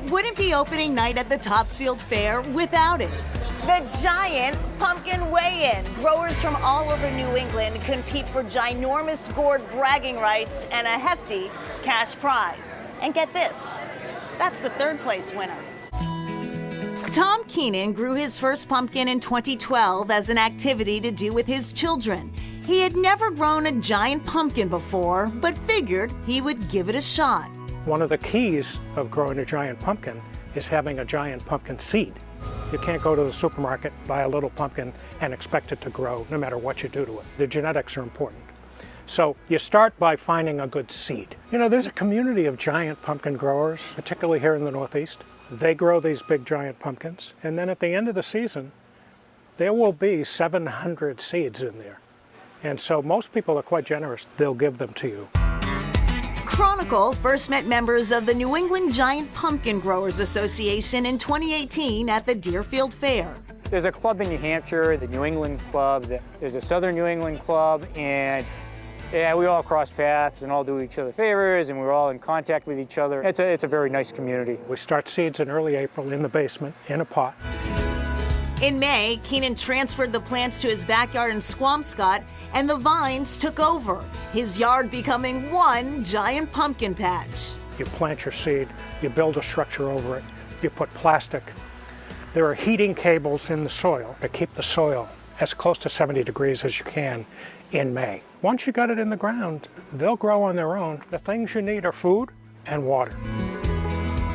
wouldn't be opening night at the Topsfield Fair without it. The giant pumpkin weigh-in. Growers from all over New England compete for ginormous gourd bragging rights and a hefty cash prize. And get this, that's the third place winner. Tom Keenan grew his first pumpkin in 2012 as an activity to do with his children. He had never grown a giant pumpkin before, but figured he would give it a shot. One of the keys of growing a giant pumpkin is having a giant pumpkin seed. You can't go to the supermarket, buy a little pumpkin, and expect it to grow no matter what you do to it. The genetics are important. So you start by finding a good seed. You know, there's a community of giant pumpkin growers, particularly here in the Northeast. They grow these big giant pumpkins, and then at the end of the season, there will be 700 seeds in there. And so most people are quite generous. They'll give them to you. Chronicle first met members of the New England Giant Pumpkin Growers Association in 2018 at the Deerfield Fair. There's a club in New Hampshire, the New England Club. There's a Southern New England Club, and yeah, we all cross paths and all do each other favors, and we're all in contact with each other. It's a very nice community. We start seeds in early April in the basement, in a pot. In May, Keenan transferred the plants to his backyard in Squamscott, and the vines took over, his yard becoming one giant pumpkin patch. You plant your seed, you build a structure over it, you put plastic. There are heating cables in the soil to keep the soil as close to 70 degrees as you can in May. Once you got it in the ground, they'll grow on their own. The things you need are food and water.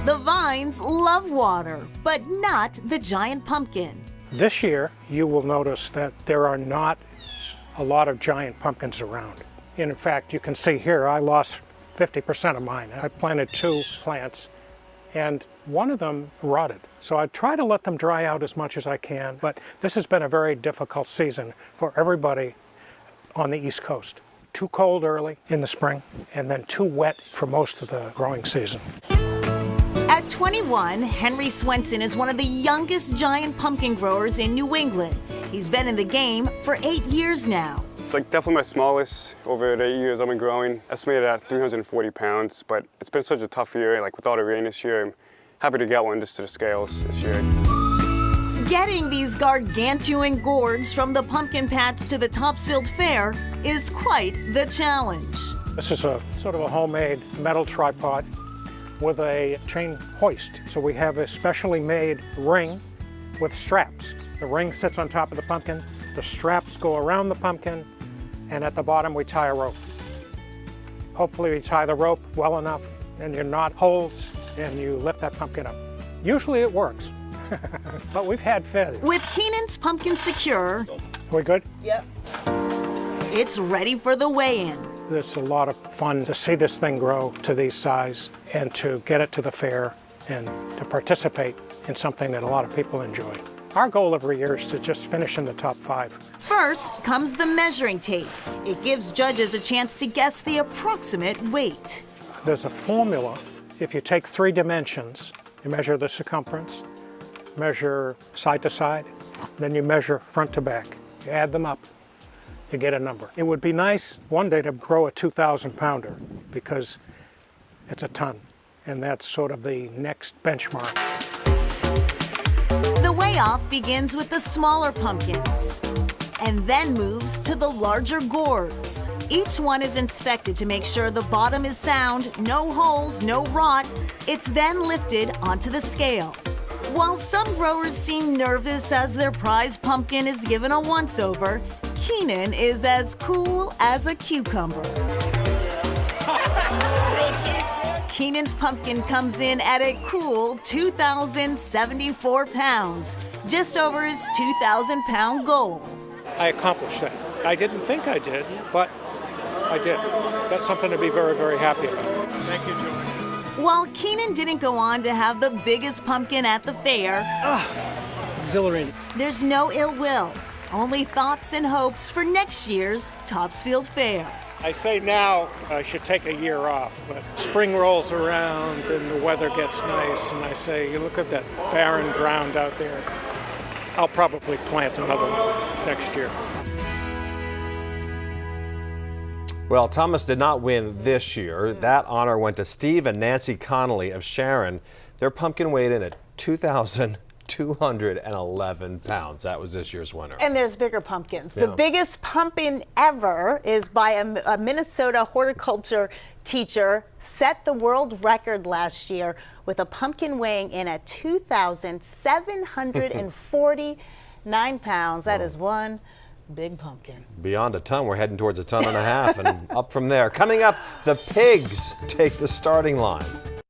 The vines love water, but not the giant pumpkin. This year, you will notice that there are not a lot of giant pumpkins around. In fact, you can see here, I lost 50% of mine. I planted 2 plants, and one of them rotted. So I try to let them dry out as much as I can, but this has been a very difficult season for everybody on the East Coast. Too cold early in the spring, and then too wet for most of the growing season. At 21, Henry Swenson is one of the youngest giant pumpkin growers in New England. He's been in the game for 8 years now. It's like definitely my smallest over the 8 years I've been growing, estimated at 340 pounds, but it's been such a tough year, like with all the rain this year. I'm happy to get one just to the scales this year. Getting these gargantuan gourds from the pumpkin patch to the Topsfield Fair is quite the challenge. This is a sort of a homemade metal tripod with a chain hoist. So we have a specially made ring with straps. The ring sits on top of the pumpkin, the straps go around the pumpkin, and at the bottom we tie a rope. Hopefully we tie the rope well enough and your knot holds and you lift that pumpkin up. Usually it works, but we've had failures. With Keenan's pumpkin secure, We good? yep, it's ready for the weigh-in. It's a lot of fun to see this thing grow to these size and to get it to the fair and to participate in something that a lot of people enjoy. Our goal every year is to just finish in the top 5. First comes the measuring tape. It gives judges a chance to guess the approximate weight. There's a formula. If you take 3 dimensions, you measure the circumference, measure side to side, then you measure front to back. You add them up, you get a number. It would be nice one day to grow a 2,000 pounder because it's a ton, and that's sort of the next benchmark. The weigh-off begins with the smaller pumpkins and then moves to the larger gourds. Each one is inspected to make sure the bottom is sound, no holes, no rot. It's then lifted onto the scale. While some growers seem nervous as their prize pumpkin is given a once-over, Keenan is as cool as a cucumber. Keenan's pumpkin comes in at a cool 2,074 pounds, just over his 2,000-pound goal. I accomplished that. I didn't think I did, but I did. That's something to be very, very happy about. Thank you, Joey. While Keenan didn't go on to have the biggest pumpkin at the fair, Exhilarating. there's no ill will, only thoughts and hopes for next year's Topsfield Fair. I say now I should take a year off, but spring rolls around and the weather gets nice, and I say, you look at that barren ground out there. I'll probably plant another one next year. Well, Thomas did not win this year. That honor went to Steve and Nancy Connolly of Sharon. Their pumpkin weighed in at 2,211 pounds. That was this year's winner. And there's bigger pumpkins. Yeah. The biggest pumpkin ever is by a Minnesota horticulture teacher, set the world record last year with a pumpkin weighing in at 2,749 pounds. That is one big pumpkin. Beyond a ton. We're heading towards a ton and a half and up from there. Coming up, the pigs take the starting line.